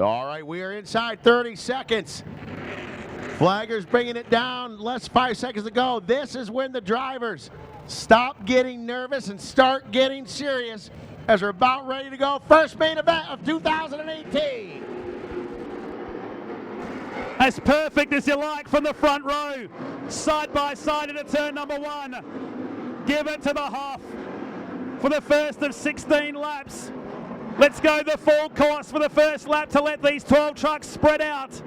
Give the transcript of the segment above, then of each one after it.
All right, we are inside 30 seconds. Flaggers bringing it down, less 5 seconds to go. This is when the drivers stop getting nervous and start getting serious as we're about ready to go. First main event of 2018. As perfect as you like from the front row. Side by side into turn number 1. Give it to the Hoff for the first of 16 laps. Let's go the full course for the first lap to let these 12 trucks spread out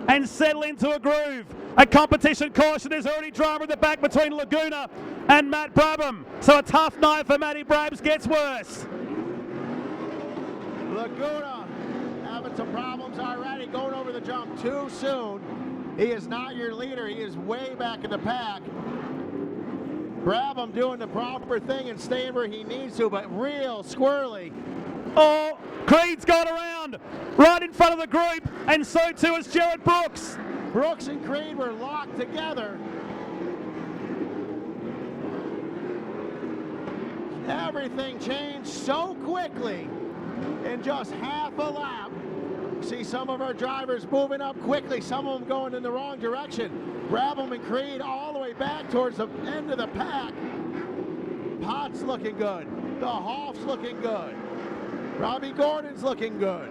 and settle into a groove. A competition caution. There's already drama in the back between Laguna and Matt Brabham. So a tough night for Matty Brabs gets worse. Laguna having some problems already, going over the jump too soon. He is not your leader. He is way back in the pack. Brabham doing the proper thing and staying where he needs to, but real squirrely. Oh, Creed's gone around right in front of the group, and so too is Jared Brooks. Brooks and Creed were locked together. Everything changed so quickly in just half a lap. See some of our drivers moving up quickly, some of them going in the wrong direction. Brabham and Creed all the way back towards the end of the pack. Potts looking good. The Hoff's looking good. Robbie Gordon's looking good.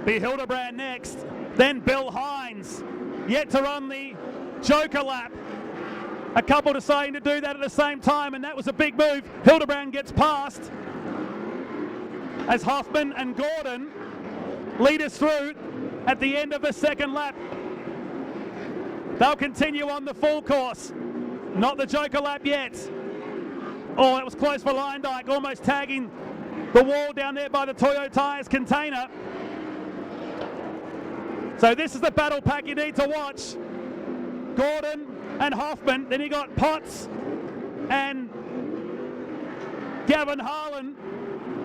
Be Hildebrand next, then Bill Hines, yet to run the Joker lap. A couple deciding to do that at the same time, and that was a big move. Hildebrand gets past as Hoffman and Gordon lead us through at the end of the second lap. They'll continue on the full course, not the Joker lap yet. Oh, that was close for Leindyke, almost tagging the wall down there by the Toyo Tires container. So this is the battle pack you need to watch. Gordon and Hoffman. Then you got Potts and Gavin Harlan,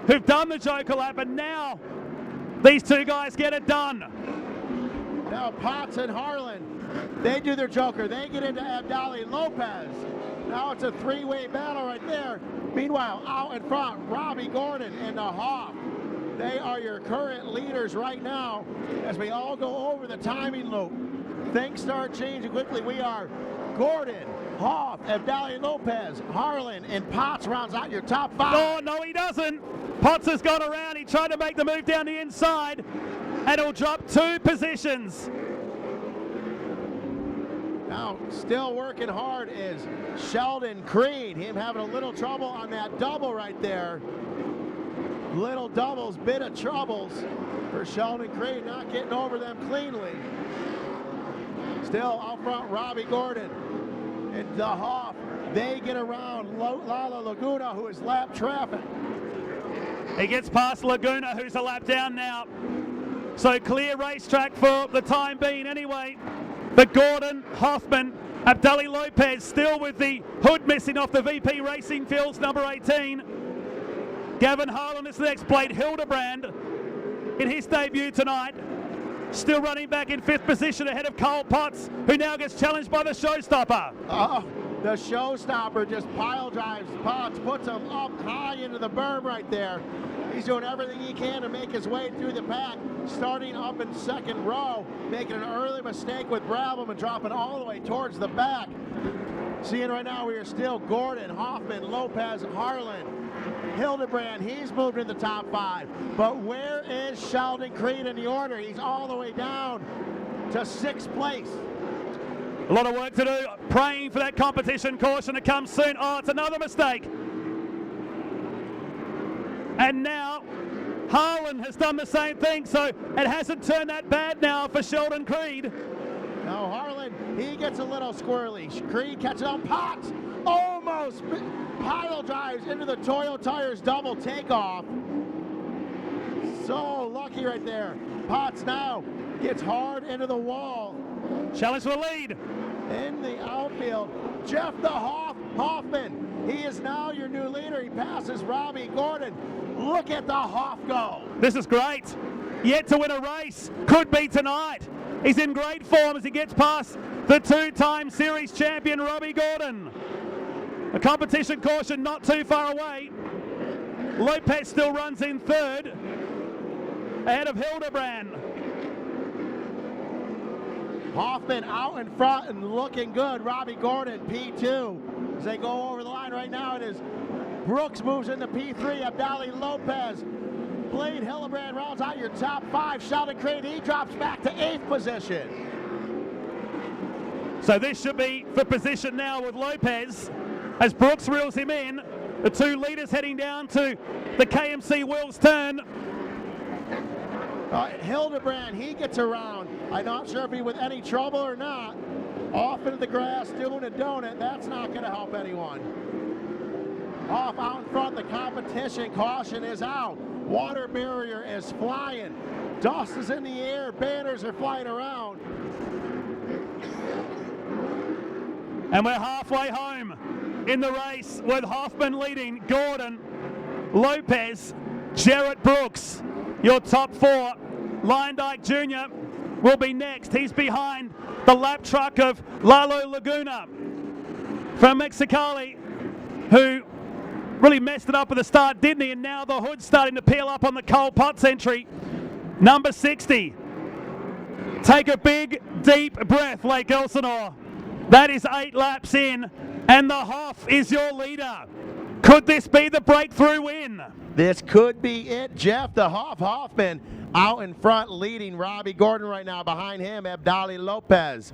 who've done the Joker lap, and now these two guys get it done. Now Potts and Harlan, they do their Joker. They get into Abdali Lopez. Now it's a three-way battle right there. Meanwhile, out in front, Robbie Gordon and the Hoff. They are your current leaders right now as we all go over the timing loop. Things start changing quickly. We are Gordon, Hoff, Abdali Lopez, Harlan, and Potts rounds out your top 5. Oh, no, he doesn't. Potts has gone around. He tried to make the move down the inside, and he'll drop 2 positions. Now, still working hard is Sheldon Creed. Him having a little trouble on that double right there. Little doubles, bit of troubles for Sheldon Creed, not getting over them cleanly. Still out front, Robbie Gordon and the Hoff. They get around Lala Laguna, who is lap traffic. He gets past Laguna, who's a lap down now. So clear racetrack for the time being anyway. But Gordon, Hoffman, Abdali Lopez still with the hood missing off the VP Racing Fields number 18. Gavin Harlan is the next plate. Hildebrand in his debut tonight. Still running back in 5th position ahead of Cole Potts, who now gets challenged by the showstopper. The showstopper just pile drives Potts, puts him up high into the berm right there. He's doing everything he can to make his way through the pack, starting up in 2nd row, making an early mistake with Brabham and dropping all the way towards the back. Seeing right now we are still Gordon, Hoffman, Lopez, Harlan, Hildebrand. He's moved in the top 5. But where is Sheldon Creed in the order? He's all the way down to 6th place. A lot of work to do, praying for that competition caution to come soon. Oh, it's another mistake. And now Harlan has done the same thing, so it hasn't turned that bad now for Sheldon Creed. Now Harlan, he gets a little squirrely. Creed catches on Potts, almost pile drives into the Toyo Tires double takeoff. So lucky right there. Potts now gets hard into the wall. Challenge for the lead. In the outfield, Jeff the Hoffman. He is now your new leader. He passes Robbie Gordon. Look at the Hoff go. This is great. Yet to win a race. Could be tonight. He's in great form as he gets past the 2-time series champion, Robbie Gordon. A competition caution not too far away. Lopez still runs in 3rd. ahead of Hildebrand. Hoffman out in front and looking good. Robbie Gordon, P2. As they go over the line right now, it is Brooks moves into P3. Abdali Lopez. Blade Hildebrand rounds out your top 5. Sheldon Crane, he drops back to 8th position. So this should be for position now with Lopez as Brooks reels him in. The 2 leaders heading down to the KMC Wills turn. Hildebrand, he gets around. I'm not sure if he with any trouble or not. Off into the grass, doing a donut. That's not going to help anyone. Off out in front, the competition. Caution is out. Water barrier is flying. Dust is in the air. Banners are flying around. And we're halfway home in the race with Hoffman leading, Gordon, Lopez, Jarrett Brooks. Your top 4. Lyndike Jr. will be next. He's behind the lap truck of Lalo Laguna from Mexicali, who really messed it up at the start, didn't he? And now the hood's starting to peel up on the Cole Potts entry. Number 60. Take a big, deep breath, Lake Elsinore. That is 8 laps in, and the Hoff is your leader. Could this be the breakthrough win? This could be it, Jeff. The Hoffman out in front leading Robbie Gordon right now. Behind him, Abdali Lopez.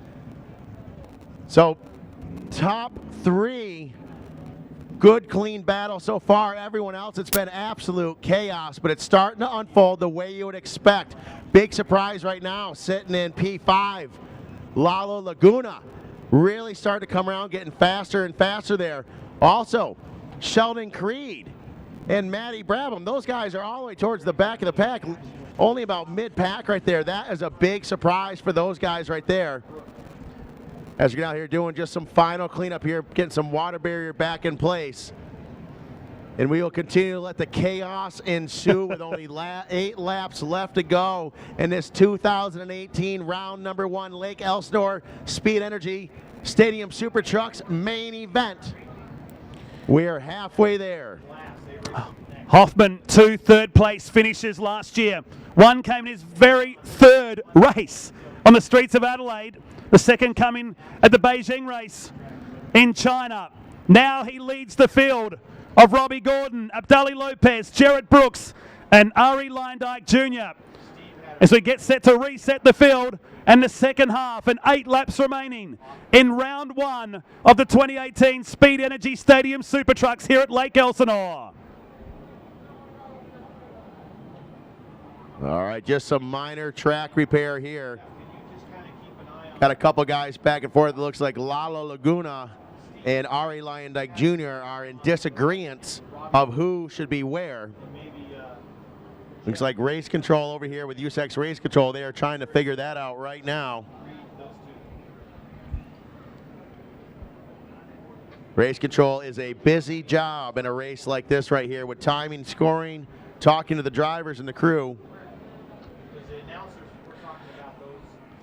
So top 3, good clean battle so far. Everyone else, it's been absolute chaos, but it's starting to unfold the way you would expect. Big surprise right now, sitting in P5. Lalo Laguna really starting to come around, getting faster and faster there. Also, Sheldon Creed and Matty Brabham, those guys are all the way towards the back of the pack, only about mid-pack right there. That is a big surprise for those guys right there. As you're out here doing just some final cleanup here, getting some water barrier back in place. And we will continue to let the chaos ensue with only 8 laps left to go in this 2018 round number 1 Lake Elsinore Speed Energy Stadium Super Trucks main event. We are halfway there. Hoffman, 2 third-place finishes last year. One came in his very 3rd race on the streets of Adelaide. The second coming at the Beijing race in China. Now he leads the field of Robbie Gordon, Abdali Lopez, Jarrett Brooks, and Ari Lyndike Jr. As we get set to reset the field and the second half, and 8 laps remaining in round 1 of the 2018 Speed Energy Stadium Super Trucks here at Lake Elsinore. All right, just some minor track repair here. Got a couple guys back and forth. It looks like Lalo Laguna and Ari Lyndike Jr. are in disagreement of who should be where. Looks like race control over here with USEX Race Control. They are trying to figure that out right now. Race control is a busy job in a race like this right here with timing, scoring, talking to the drivers and the crew.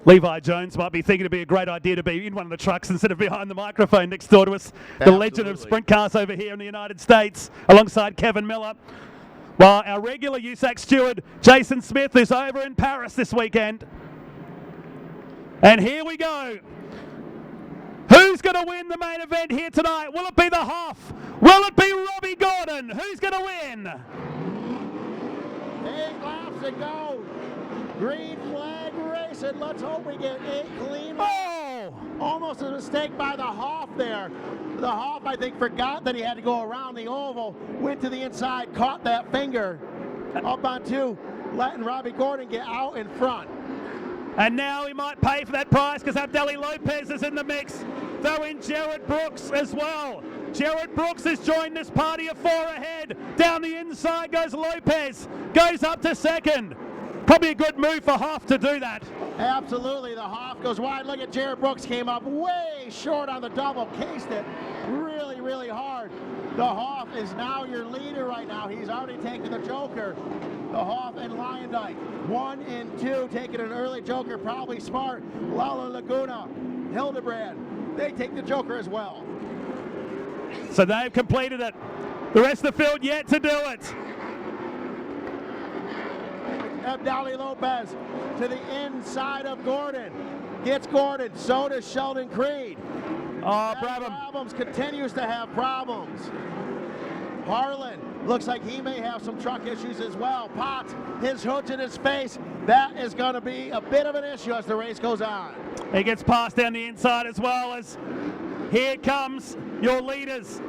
Levi Jones might be thinking it'd be a great idea to be in one of the trucks instead of behind the microphone next door to us. The legend of sprint cars over here in the United States, alongside Kevin Miller. While our regular USAC steward, Jason Smith, is over in Paris this weekend. And here we go. Who's going to win the main event here tonight? Will it be the Hoff? Will it be Robbie Gordon? Who's going to win? 8 laps to go. Green flag racing. Let's hope we get 8 clean. Oh! Almost a mistake by the Hoff there. The Hoff, I think, forgot that he had to go around the oval, went to the inside, caught that finger up on 2, letting Robbie Gordon get out in front. And now he might pay for that price because Abdali Lopez is in the mix. Throw in Jarrett Brooks as well. Jarrett Brooks has joined this party of 4 ahead. Down the inside goes Lopez. Goes up to 2nd. Probably a good move for Hoff to do that. Absolutely, the Hoff goes wide. Look at Jarrett Brooks, came up way short on the double, cased it really, really hard. The Hoff is now your leader right now. He's already taken the Joker. The Hoff and Lyndike, 1 and 2, taking an early Joker, probably smart. Lalo Laguna, Hildebrand, they take the Joker as well. So they've completed it. The rest of the field yet to do it. Abdali Lopez to the inside of Gordon. Gets Gordon, so does Sheldon Creed. Oh, Brabham. Brabham continues to have problems. Harlan looks like he may have some truck issues as well. Potts, his hood in his face. That is going to be a bit of an issue as the race goes on. He gets passed down the inside as well as here comes your leaders.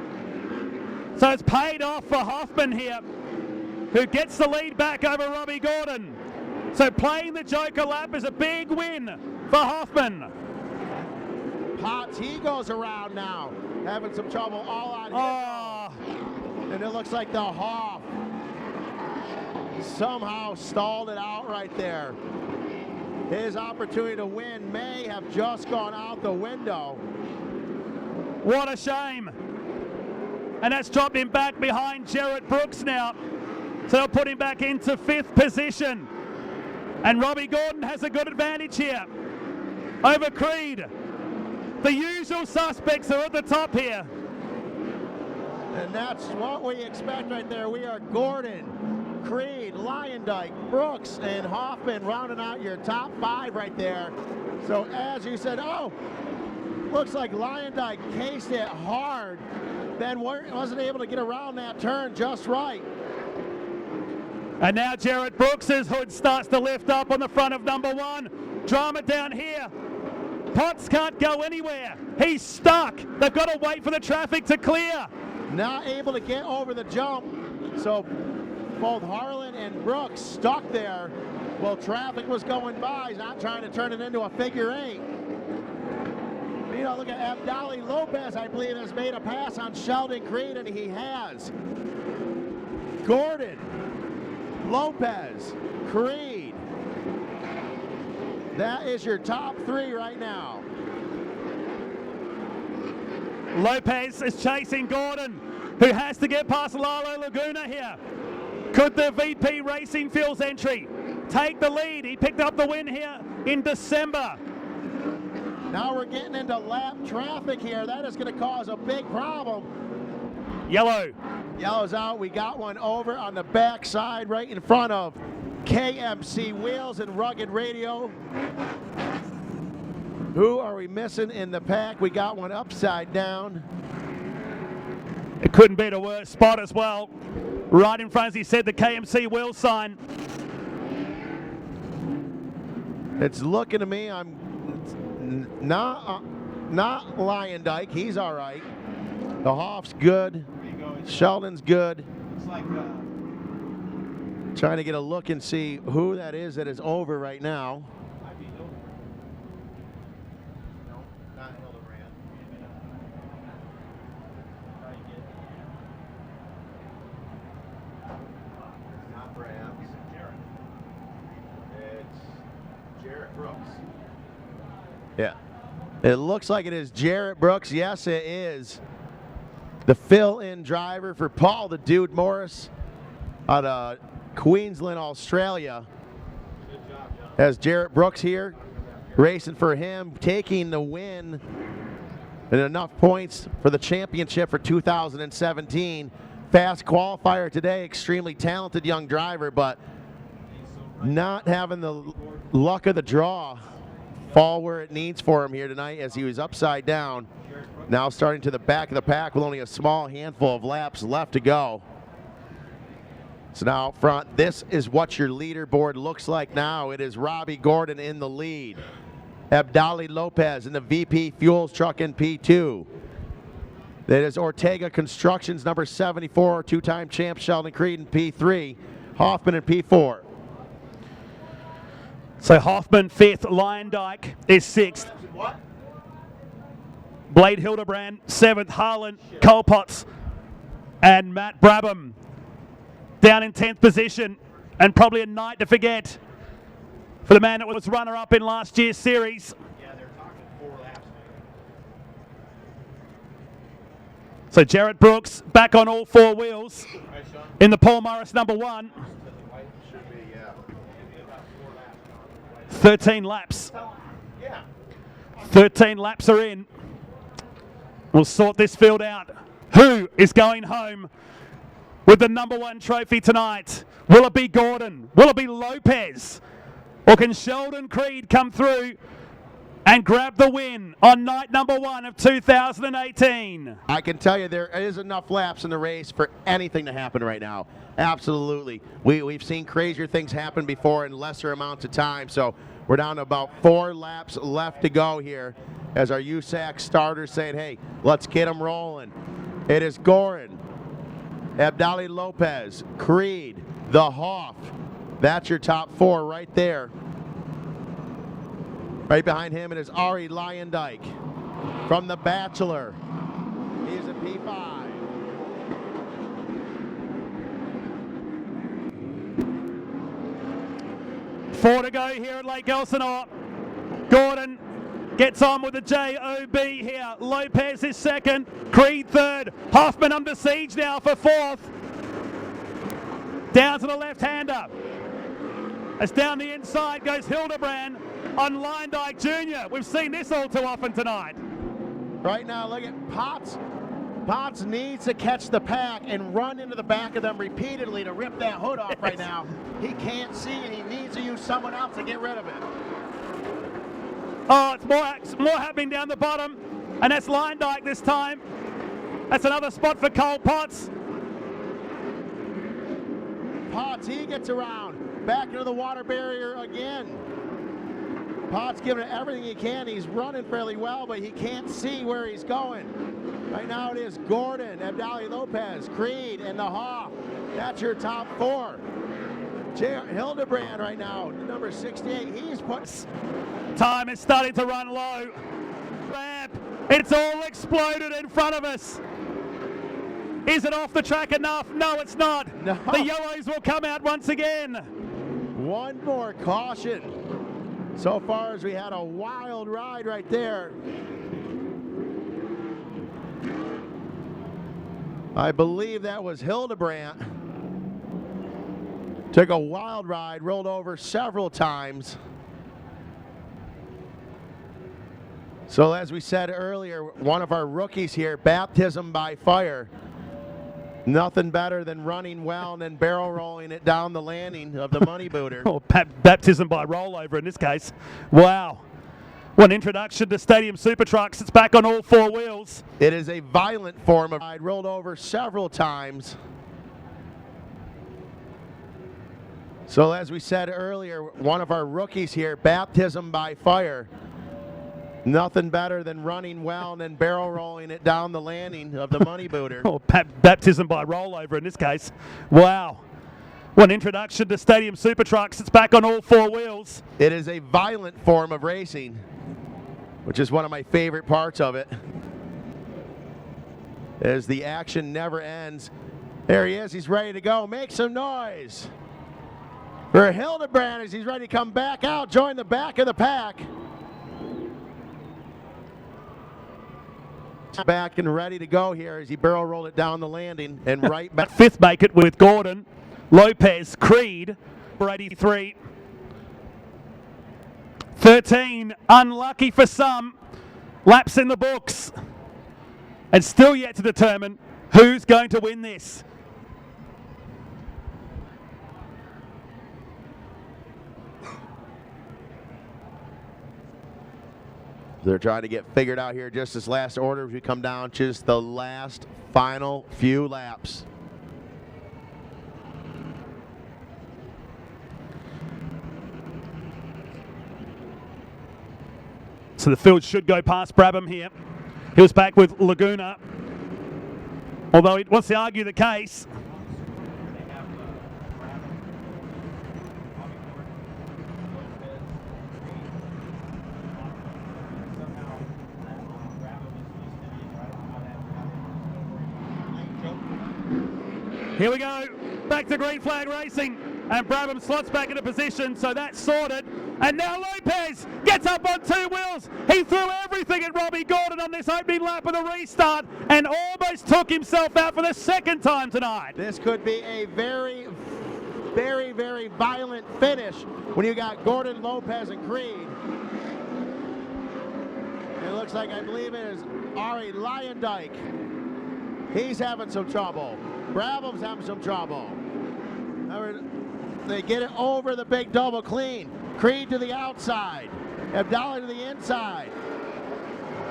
So it's paid off for Hoffman here, who gets the lead back over Robbie Gordon. So playing the Joker lap is a big win for Hoffman. Potts, he goes around now, having some trouble all on him. And it looks like the Hoff somehow stalled it out right there. His opportunity to win may have just gone out the window. What a shame. And that's dropped him back behind Jarrett Brooks now. So they'll put him back into 5th position. And Robbie Gordon has a good advantage here over Creed. The usual suspects are at the top here. And that's what we expect right there. We are Gordon, Creed, Lyondike, Brooks, and Hoffman rounding out your top 5 right there. So as you said, looks like Lyondike cased it hard, then wasn't able to get around that turn just right. And now Jarrett Brooks's hood starts to lift up on the front of number 1. Drama down here. Potts can't go anywhere. He's stuck. They've got to wait for the traffic to clear. Not able to get over the jump. So both Harlan and Brooks stuck there while traffic was going by. He's not trying to turn it into a figure 8. You know, look at Abdali Lopez, I believe, has made a pass on Sheldon Creed, and he has. Gordon, Lopez, Creed. That is your top 3 right now. Lopez is chasing Gordon, who has to get past Lalo Laguna here. Could the VP Racing Fuels entry take the lead? He picked up the win here in December. Now we're getting into lap traffic here. That is going to cause a big problem. Yellow. Yellow's out. We got one over on the backside right in front of KMC Wheels and Rugged Radio. Who are we missing in the pack? We got one upside down. It couldn't be the worst spot as well. Right in front, as he said, the KMC wheel sign. It's looking to me, I'm not Lyondike. He's all right. The Hoff's good. Sheldon's good. Trying to get a look and see who that is over right now. No, not Hildebrand. Not Brabs. It's Jarrett Brooks. Yeah. It looks like it is Jarrett Brooks. Yes, it is. The fill-in driver for Paul the Dude Morris out of Queensland, Australia. Good job, John. As Jarrett Brooks here, racing for him, taking the win and enough points for the championship for 2017. Fast qualifier today, extremely talented young driver, but not having the luck of the draw fall where it needs for him here tonight as he was upside down. Now starting to the back of the pack with only a small handful of laps left to go. So now up front, this is what your leaderboard looks like now. It is Robbie Gordon in the lead. Abdali Lopez in the VP Fuels truck in P2. That is Ortega Constructions, number 74, two-time champ Sheldon Creed in P3. Hoffman in P4. So Hoffman 5th, Lyondike is 6th. What? Blade Hildebrand 7th, Harlan, Colpotts, and Matt Brabham down in 10th position, and probably a night to forget for the man that was runner-up in last year's series. Yeah, they're talking 4 laps. So Jarrett Brooks back on all 4 wheels in the Paul Morris number 1. 13 laps. 13 laps are in. We'll sort this field out. Who is going home with the #1 trophy tonight? Will it be Gordon? Will it be Lopez? Or can Sheldon Creed come through and grab the win on night #1 of 2018? I can tell you there is enough laps in the race for anything to happen right now. Absolutely. We've seen crazier things happen before in lesser amounts of time, so we're down to about 4 laps left to go here as our USAC starters saying, hey, let's get them rolling. It is Gordon, Abdali Lopez, Creed, the Hoff. That's your top 4 right there. Right behind him it is Ari Lyondike from The Bachelor. He's a P5. 4 to go here at Lake Elsinore. Gordon gets on with the JOB here. Lopez is second, Creed third. Hoffman under siege now for 4th. Down to the left-hander. As down the inside goes Hildebrand on Lyondike Jr. We've seen this all too often tonight. Right now, look at Potts. Potts needs to catch the pack and run into the back of them repeatedly to rip that hood off right now. He can't see and he needs to use someone else to get rid of it. Oh, it's more happening down the bottom, and that's Lyondike this time. That's another spot for Cole Potts. Potts, he gets around, back into the water barrier again. Potts giving it everything he can. He's running fairly well, but he can't see where he's going. Right now it is Gordon, Abdali Lopez, Creed, and the Hoff. That's your top 4. Hildebrand right now, number 68. He's put. Time is starting to run low. Ramp, it's all exploded in front of us. Is it off the track enough? No, it's not. No. The yellows will come out once again. One more caution. So far as we had a wild ride right there. I believe that was Hildebrand. Took a wild ride, rolled over several times. So as we said earlier, one of our rookies here, baptism by fire. Nothing better than running well and then barrel rolling it down the landing of the money booter. Or baptism by rollover in this case. Wow. What an introduction to Stadium Super Trucks. It's back on all 4 wheels. It is a violent form of ride, rolled over several times. So as we said earlier, one of our rookies here, baptism by fire. Nothing better than running well and then barrel rolling it down the landing of the money booter. Or baptism by rollover in this case. Wow. What an introduction to Stadium Super Trucks. It's back on all 4 wheels. It is a violent form of racing, which is one of my favorite parts of it. As the action never ends. There he is, he's ready to go. Make some noise for Hildebrand as he's ready to come back out, join the back of the pack. Back and ready to go here as he barrel rolled it down the landing and right back. 5th make it with Gordon, Lopez, Creed for 83. 13, unlucky for some. Laps in the books. And still yet to determine who's going to win this. They're trying to get figured out here just this last order as we come down just the last final few laps. So the field should go past Brabham here. He was back with Laguna, although he wants to argue the case. Here we go, back to green flag racing, and Brabham slots back into position, so that's sorted. And now Lopez gets up on 2 wheels. He threw everything at Robbie Gordon on this opening lap of the restart and almost took himself out for the 2nd time tonight. This could be a very, very, very violent finish when you got Gordon, Lopez, and Creed. It looks like, I believe it is Ari Lyondike. He's having some trouble. Brabham's having some trouble. They get it over the big double clean. Creed to the outside. Abdali to the inside.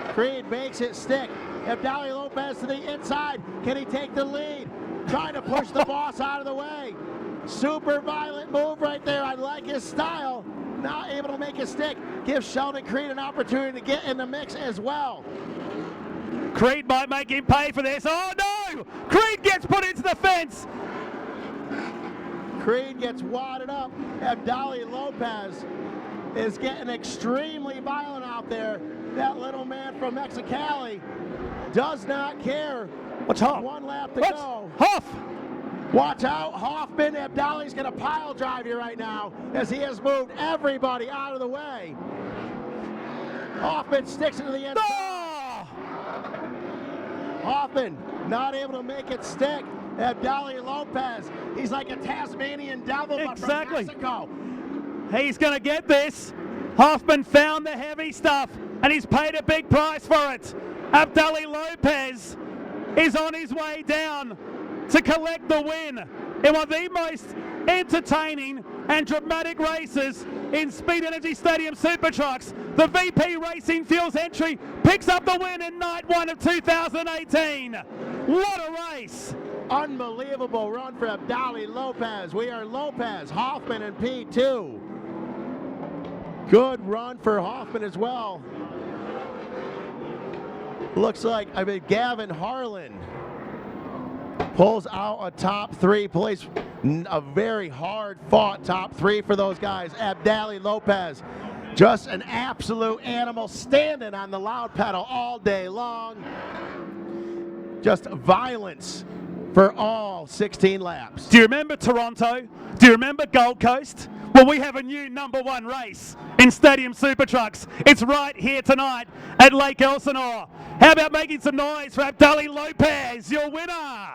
Creed makes it stick. Abdali Lopez to the inside. Can he take the lead? Trying to push the boss out of the way. Super violent move right there. I like his style. Not able to make it stick. Gives Sheldon Creed an opportunity to get in the mix as well. Creed might make him pay for this. Oh no! Creed gets put into the fence. Creed gets wadded up. Abdali Lopez is getting extremely violent out there. That little man from Mexicali does not care. What's Hoff? 1 lap to go. Hoff! Watch out, Hoffman. Abdali's going to pile drive you right now as he has moved everybody out of the way. Hoffman sticks it to the end. Oh! Hoffman not able to make it stick. Abdali Lopez, he's like a Tasmanian devil, Exactly. but from Mexico. He's going to get this. Hoffman found the heavy stuff, and he's paid a big price for it. Abdali Lopez is on his way down to collect the win in one of the most entertaining and dramatic races in Speed Energy Stadium Super Trucks. The VP Racing Fuels entry picks up the win in night 1 of 2018. What a race! Unbelievable run for Abdali Lopez. We are Lopez, Hoffman, and P2. Good run for Hoffman as well. Looks like, Gavin Harlan pulls out a top 3 place. A very hard fought top 3 for those guys. Abdali Lopez, just an absolute animal, standing on the loud pedal all day long. Just violence for all 16 laps. Do you remember Toronto? Do you remember Gold Coast? Well, we have a new #1 race in Stadium Super Trucks. It's right here tonight at Lake Elsinore. How about making some noise for Abdali Lopez, your winner?